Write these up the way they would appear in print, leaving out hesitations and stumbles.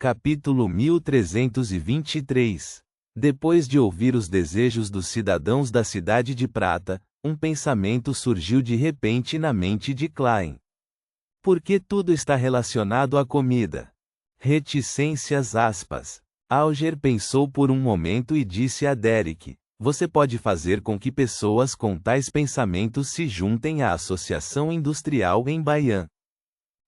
Capítulo 1323. Depois de ouvir os desejos dos cidadãos da Cidade de Prata, um pensamento surgiu de repente na mente de Klein. Por que tudo está relacionado à comida? Reticências aspas. Alger pensou por um momento e disse a Derek: você pode fazer com que pessoas com tais pensamentos se juntem à Associação Industrial em Baian.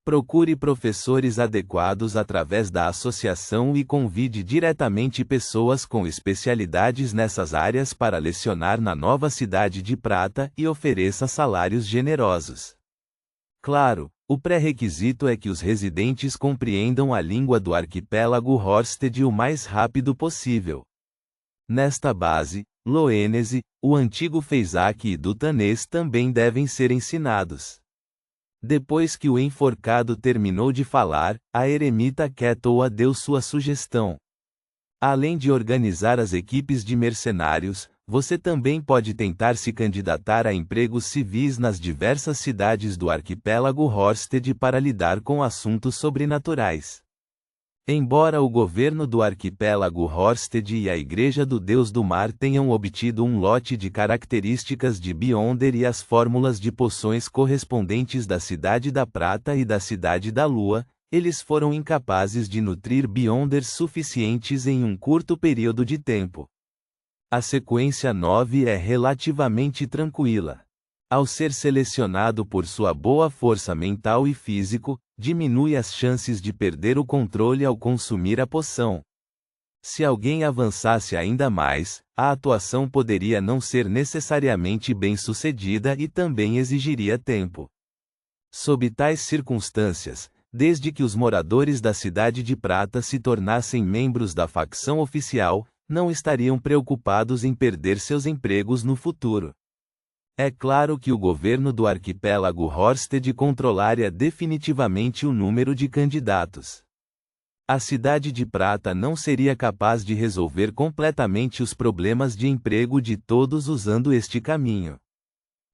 Procure professores adequados através da associação e convide diretamente pessoas com especialidades nessas áreas para lecionar na nova Cidade de Prata e ofereça salários generosos. Claro, o pré-requisito é que os residentes compreendam a língua do arquipélago Horsted o mais rápido possível. Nesta base, Loenese, o antigo Feisac e Dutanês também devem ser ensinados. Depois que o enforcado terminou de falar, a eremita Ketoa deu sua sugestão. Além de organizar as equipes de mercenários, você também pode tentar se candidatar a empregos civis nas diversas cidades do arquipélago Horsted para lidar com assuntos sobrenaturais. Embora o governo do arquipélago Horsted e a Igreja do Deus do Mar tenham obtido um lote de características de Beyonder e as fórmulas de poções correspondentes da Cidade da Prata e da Cidade da Lua, eles foram incapazes de nutrir Beyonders suficientes em um curto período de tempo. A sequência 9 é relativamente tranquila. Ao ser selecionado por sua boa força mental e físico, diminui as chances de perder o controle ao consumir a poção. Se alguém avançasse ainda mais, a atuação poderia não ser necessariamente bem-sucedida e também exigiria tempo. Sob tais circunstâncias, desde que os moradores da Cidade de Prata se tornassem membros da facção oficial, não estariam preocupados em perder seus empregos no futuro. É claro que o governo do arquipélago Horsted controlaria definitivamente o número de candidatos. A Cidade de Prata não seria capaz de resolver completamente os problemas de emprego de todos usando este caminho.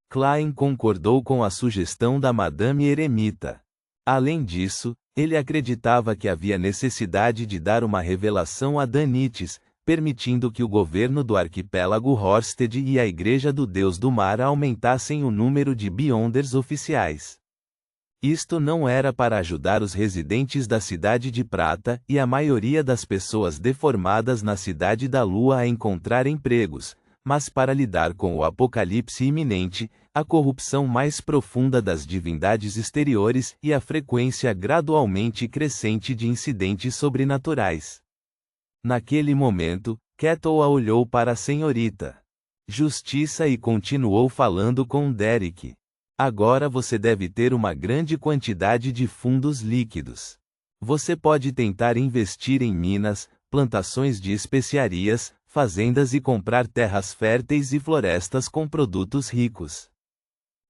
Klein concordou com a sugestão da Madame Eremita. Além disso, ele acreditava que havia necessidade de dar uma revelação a Danites, permitindo que o governo do arquipélago Horsted e a Igreja do Deus do Mar aumentassem o número de Beyonders oficiais. Isto não era para ajudar os residentes da Cidade de Prata e a maioria das pessoas deformadas na Cidade da Lua a encontrar empregos, mas para lidar com o apocalipse iminente, a corrupção mais profunda das divindades exteriores e a frequência gradualmente crescente de incidentes sobrenaturais. Naquele momento, Ketoa olhou para a senhorita Justiça e continuou falando com Derek. Agora você deve ter uma grande quantidade de fundos líquidos. Você pode tentar investir em minas, plantações de especiarias, fazendas e comprar terras férteis e florestas com produtos ricos.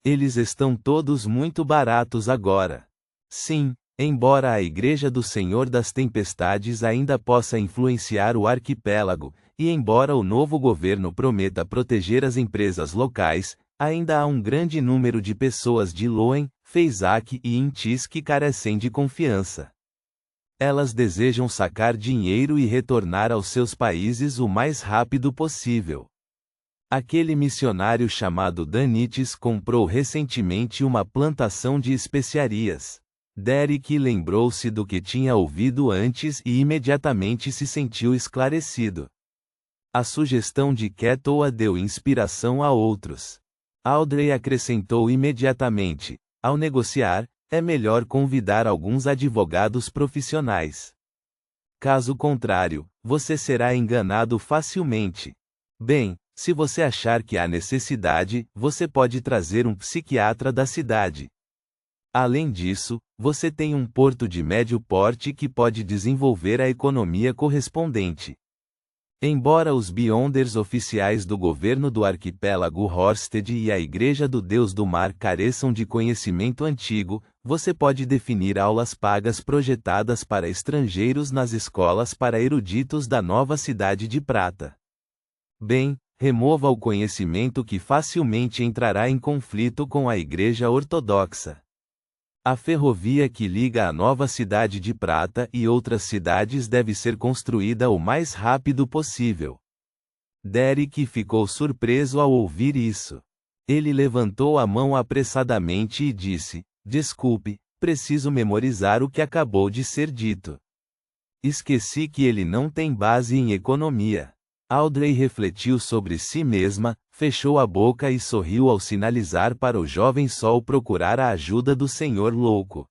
Eles estão todos muito baratos agora. Sim. Embora a Igreja do Senhor das Tempestades ainda possa influenciar o arquipélago, e embora o novo governo prometa proteger as empresas locais, ainda há um grande número de pessoas de Loen, Feisac e Intis que carecem de confiança. Elas desejam sacar dinheiro e retornar aos seus países o mais rápido possível. Aquele missionário chamado Danites comprou recentemente uma plantação de especiarias. Derek lembrou-se do que tinha ouvido antes e imediatamente se sentiu esclarecido. A sugestão de Ketoa deu inspiração a outros. Audrey acrescentou imediatamente: ao negociar, é melhor convidar alguns advogados profissionais. Caso contrário, você será enganado facilmente. Bem, se você achar que há necessidade, você pode trazer um psiquiatra da cidade. Além disso, você tem um porto de médio porte que pode desenvolver a economia correspondente. Embora os Beyonders oficiais do governo do arquipélago Horsted e a Igreja do Deus do Mar careçam de conhecimento antigo, você pode definir aulas pagas projetadas para estrangeiros nas escolas para eruditos da nova Cidade de Prata. Bem, remova o conhecimento que facilmente entrará em conflito com a Igreja Ortodoxa. A ferrovia que liga a nova cidade de Prata e outras cidades deve ser construída o mais rápido possível. Derek ficou surpreso ao ouvir isso. Ele levantou a mão apressadamente e disse: "Desculpe, preciso memorizar o que acabou de ser dito. Esqueci que ele não tem base em economia." Audrey refletiu sobre si mesma, fechou a boca e sorriu ao sinalizar para o jovem Sol procurar a ajuda do Senhor Louco.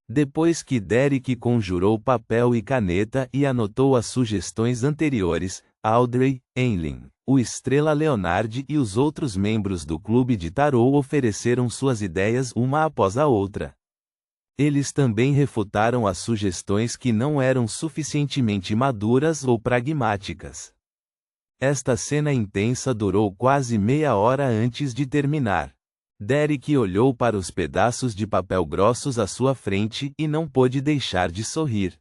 Depois que Derek conjurou papel e caneta e anotou as sugestões anteriores, Audrey, Enlin, o Estrela Leonard e os outros membros do clube de tarô ofereceram suas ideias uma após a outra. Eles também refutaram as sugestões que não eram suficientemente maduras ou pragmáticas. Esta cena intensa durou quase meia hora antes de terminar. Derek olhou para os pedaços de papel grossos à sua frente e não pôde deixar de sorrir.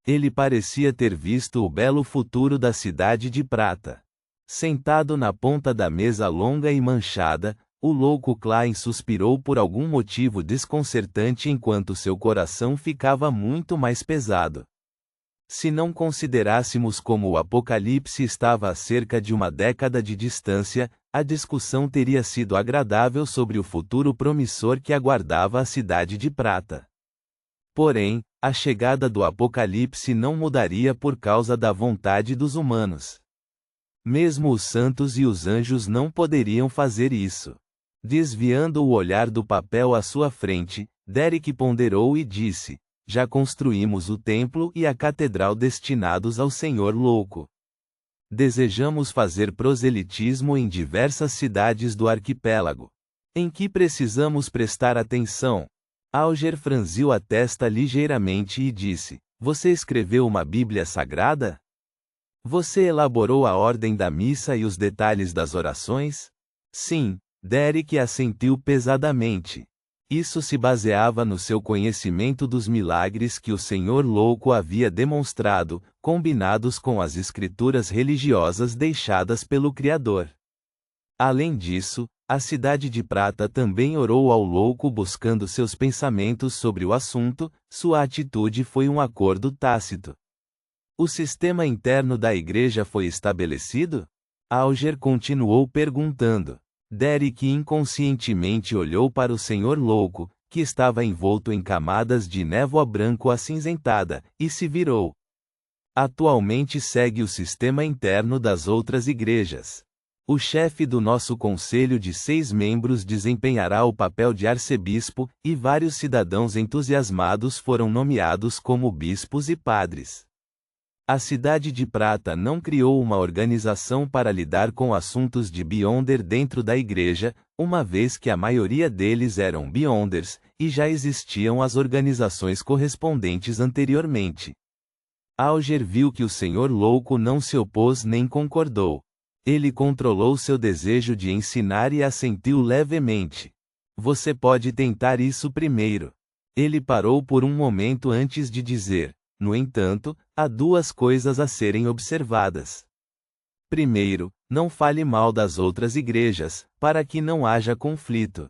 Ele parecia ter visto o belo futuro da cidade de Prata. Sentado na ponta da mesa longa e manchada, o louco Klein suspirou por algum motivo desconcertante enquanto seu coração ficava muito mais pesado. Se não considerássemos como o apocalipse estava a cerca de uma década de distância, a discussão teria sido agradável sobre o futuro promissor que aguardava a cidade de Prata. Porém, a chegada do apocalipse não mudaria por causa da vontade dos humanos. Mesmo os santos e os anjos não poderiam fazer isso. Desviando o olhar do papel à sua frente, Derek ponderou e disse: "Já construímos o templo e a catedral destinados ao Senhor Louco. Desejamos fazer proselitismo em diversas cidades do arquipélago. Em que precisamos prestar atenção?" Alger franziu a testa ligeiramente e disse: "Você escreveu uma Bíblia Sagrada? Você elaborou a ordem da missa e os detalhes das orações?" "Sim." Derek assentiu pesadamente. Isso se baseava no seu conhecimento dos milagres que o Senhor Louco havia demonstrado, combinados com as escrituras religiosas deixadas pelo Criador. Além disso, a cidade de Prata também orou ao Louco buscando seus pensamentos sobre o assunto. Sua atitude foi um acordo tácito. O sistema interno da igreja foi estabelecido? Alger continuou perguntando. Derek inconscientemente olhou para o Senhor Louco, que estava envolto em camadas de névoa branco-acinzentada, e se virou. Atualmente segue o sistema interno das outras igrejas. O chefe do nosso conselho de 6 membros desempenhará o papel de arcebispo, e vários cidadãos entusiasmados foram nomeados como bispos e padres. A cidade de Prata não criou uma organização para lidar com assuntos de Beyonder dentro da igreja, uma vez que a maioria deles eram Beyonders, e já existiam as organizações correspondentes anteriormente. Alger viu que o Senhor Louco não se opôs nem concordou. Ele controlou seu desejo de ensinar e assentiu levemente. "Você pode tentar isso primeiro." Ele parou por um momento antes de dizer: "No entanto, há 2 coisas a serem observadas. Primeiro, não fale mal das outras igrejas, para que não haja conflito.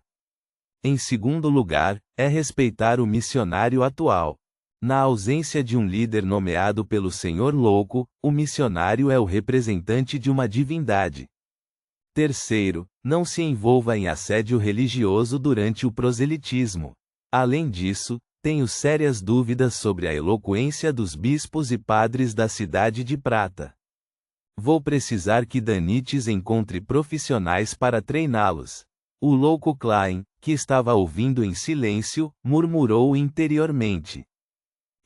Em segundo lugar, é respeitar o missionário atual. Na ausência de um líder nomeado pelo Senhor Louco, o missionário é o representante de uma divindade. Terceiro, não se envolva em assédio religioso durante o proselitismo. Além disso, tenho sérias dúvidas sobre a eloquência dos bispos e padres da cidade de Prata. Vou precisar que Danites encontre profissionais para treiná-los." O louco Klein, que estava ouvindo em silêncio, murmurou interiormente.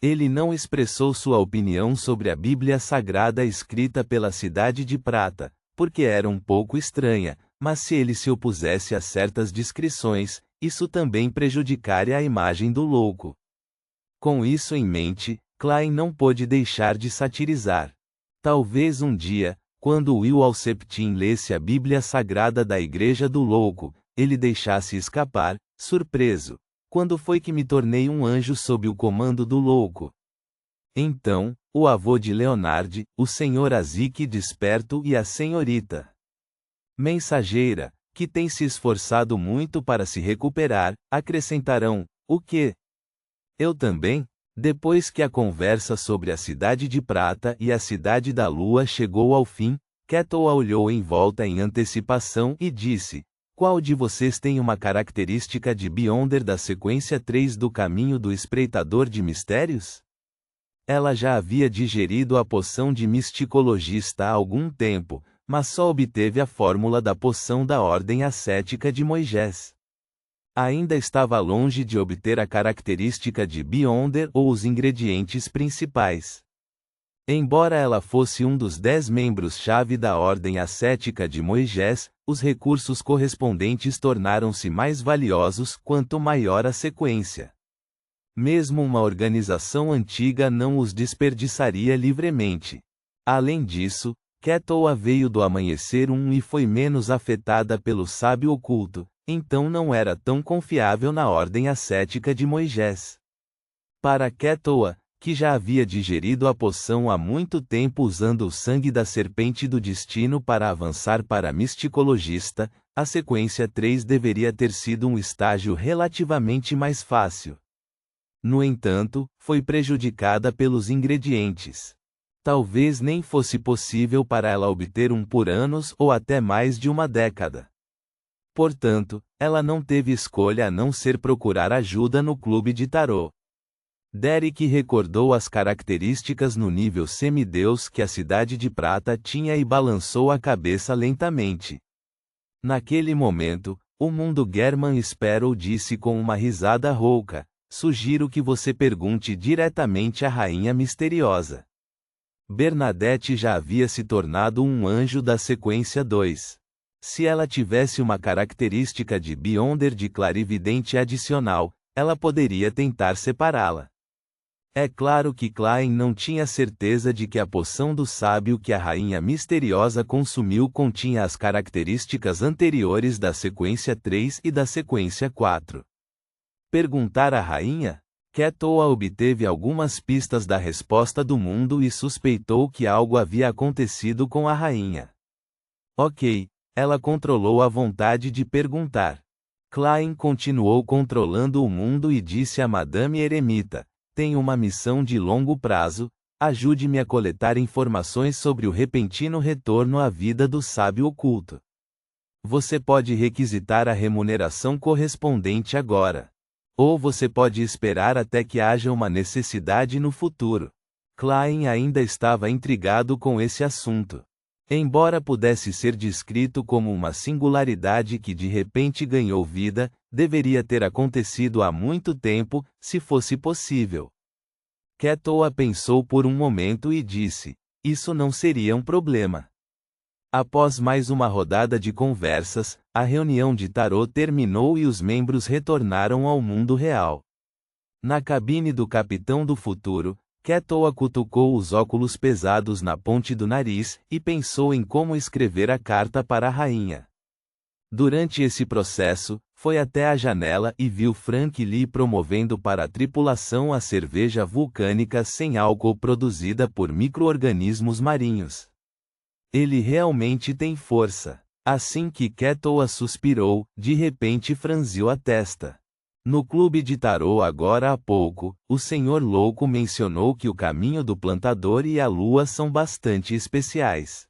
Ele não expressou sua opinião sobre a Bíblia Sagrada escrita pela cidade de Prata, porque era um pouco estranha, mas se ele se opusesse a certas descrições, isso também prejudicaria a imagem do louco. Com isso em mente, Klein não pôde deixar de satirizar. Talvez um dia, quando Will Alceptin lesse a Bíblia Sagrada da Igreja do Louco, ele deixasse escapar, surpreso: "Quando foi que me tornei um anjo sob o comando do Louco?" Então, o avô de Leonard, o Sr. Azik desperto e a senhorita Mensageira, que tem se esforçado muito para se recuperar, acrescentarão: O quê? Eu também? Depois que a conversa sobre a Cidade de Prata e a Cidade da Lua chegou ao fim, Quetoa olhou em volta em antecipação e disse: qual de vocês tem uma característica de Beyonder da sequência 3 do Caminho do Espreitador de Mistérios? Ela já havia digerido a poção de misticologista há algum tempo, mas só obteve a fórmula da poção da Ordem Ascética de Moisés. Ainda estava longe de obter a característica de Beyonder ou os ingredientes principais. Embora ela fosse um dos 10 membros-chave da Ordem Ascética de Moisés, os recursos correspondentes tornaram-se mais valiosos quanto maior a sequência. Mesmo uma organização antiga não os desperdiçaria livremente. Além disso, Quetoa veio do amanhecer e foi menos afetada pelo sábio oculto, então não era tão confiável na Ordem Ascética de Moisés. Para Quetoa, que já havia digerido a poção há muito tempo usando o sangue da serpente do destino para avançar para misticologista, a sequência 3 deveria ter sido um estágio relativamente mais fácil. No entanto, foi prejudicada pelos ingredientes. Talvez nem fosse possível para ela obter um por anos ou até mais de uma década. Portanto, ela não teve escolha a não ser procurar ajuda no clube de tarô. Derek recordou as características no nível semideus que a Cidade de Prata tinha e balançou a cabeça lentamente. Naquele momento, o mundo German Sparrow disse com uma risada rouca: sugiro que você pergunte diretamente à Rainha Misteriosa. Bernadette já havia se tornado um anjo da sequência 2. Se ela tivesse uma característica de Beyonder de clarividente adicional, ela poderia tentar separá-la. É claro que Klein não tinha certeza de que a poção do sábio que a Rainha Misteriosa consumiu continha as características anteriores da sequência 3 e da sequência 4. Perguntar à Rainha? Quetoa obteve algumas pistas da resposta do mundo e suspeitou que algo havia acontecido com a Rainha. Ok, ela controlou a vontade de perguntar. Klein continuou controlando o mundo e disse a Madame Eremita: tenho uma missão de longo prazo, ajude-me a coletar informações sobre o repentino retorno à vida do sábio oculto. Você pode requisitar a remuneração correspondente agora. Ou você pode esperar até que haja uma necessidade no futuro. Klein ainda estava intrigado com esse assunto. Embora pudesse ser descrito como uma singularidade que de repente ganhou vida, deveria ter acontecido há muito tempo, se fosse possível. Quetoa pensou por um momento e disse: isso não seria um problema. Após mais uma rodada de conversas, a reunião de tarô terminou e os membros retornaram ao mundo real. Na cabine do Capitão do Futuro, Quetoa cutucou os óculos pesados na ponte do nariz e pensou em como escrever a carta para a rainha. Durante esse processo, foi até a janela e viu Frank Lee promovendo para a tripulação a cerveja vulcânica sem álcool produzida por micro-organismos marinhos. Ele realmente tem força. Assim que Quetoa suspirou, de repente franziu a testa. No clube de tarô agora há pouco, o Senhor Louco mencionou que o caminho do plantador e a lua são bastante especiais.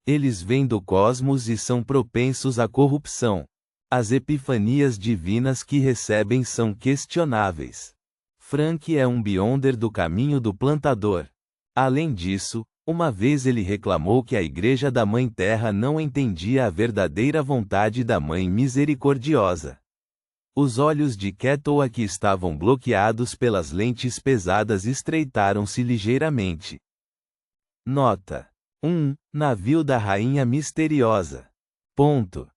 Eles vêm do cosmos e são propensos à corrupção. As epifanias divinas que recebem são questionáveis. Frank é um Beyonder do caminho do plantador. Além disso, uma vez ele reclamou que a Igreja da Mãe Terra não entendia a verdadeira vontade da Mãe Misericordiosa. Os olhos de Quetoa, que estavam bloqueados pelas lentes pesadas, estreitaram-se ligeiramente. Nota: 1. Navio da Rainha Misteriosa. Ponto.